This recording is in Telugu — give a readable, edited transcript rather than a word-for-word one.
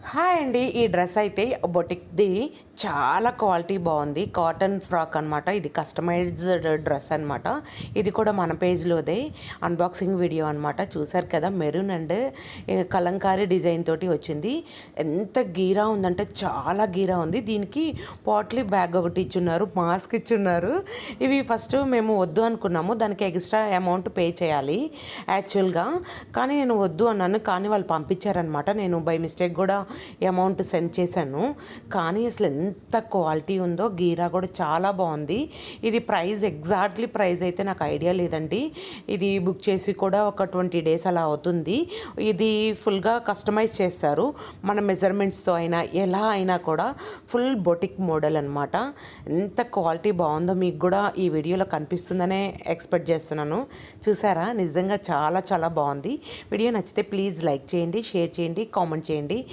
హాయ్ అండి. ఈ డ్రెస్ అయితే బొటిక్‌ది చాలా క్వాలిటీ బావుంది. కాటన్ ఫ్రాక్ అనమాట. ఇది కస్టమైజ్డ్ డ్రెస్ అనమాట. ఇది కూడా మన పేజ్‌లోదే అన్బాక్సింగ్ వీడియో అనమాట. చూసారు కదా! మెరూన్ అండ్ కలంకారీ డిజైన్ తోటి వచ్చింది. ఎంత గీరా ఉందంటే చాలా గీరా ఉంది. దీనికి పాట్లీ బ్యాగ్ ఒకటి ఇచ్చున్నారు. మాస్క్ ఇచ్చున్నారు. ఇవి ఫస్ట్ మేము వద్దు అనుకున్నాము. దానికి ఎక్స్ట్రా అమౌంట్ పే చేయాలి యాక్చువల్‌గా. కానీ నేను వద్దు అన్నాను. కానీ వాళ్ళు పంపించారనమాట. నేను బై మిస్టేక్ కూడా అమౌంట్ సెండ్ చేశాను. కానీ అసలు ఎంత క్వాలిటీ ఉందో, గీరా కూడా చాలా బాగుంది. ఇది ఎగ్జాక్ట్లీ ప్రైస్ అయితే నాకు ఐడియా లేదండి. ఇది బుక్ చేసి కూడా ఒక 20 డేస్ అలా అవుతుంది. ఇది ఫుల్గా కస్టమైజ్ చేస్తారు. మన మెజర్మెంట్స్తో అయినా ఎలా అయినా కూడా ఫుల్ బొటిక్ మోడల్ అనమాట. ఎంత క్వాలిటీ బాగుందో మీకు కూడా ఈ వీడియోలో కనిపిస్తుందనే ఎక్స్పెక్ట్ చేస్తున్నాను. చూసారా, నిజంగా చాలా చాలా బాగుంది. వీడియో నచ్చితే ప్లీజ్ లైక్ చేయండి, షేర్ చేయండి, కామెంట్ చేయండి.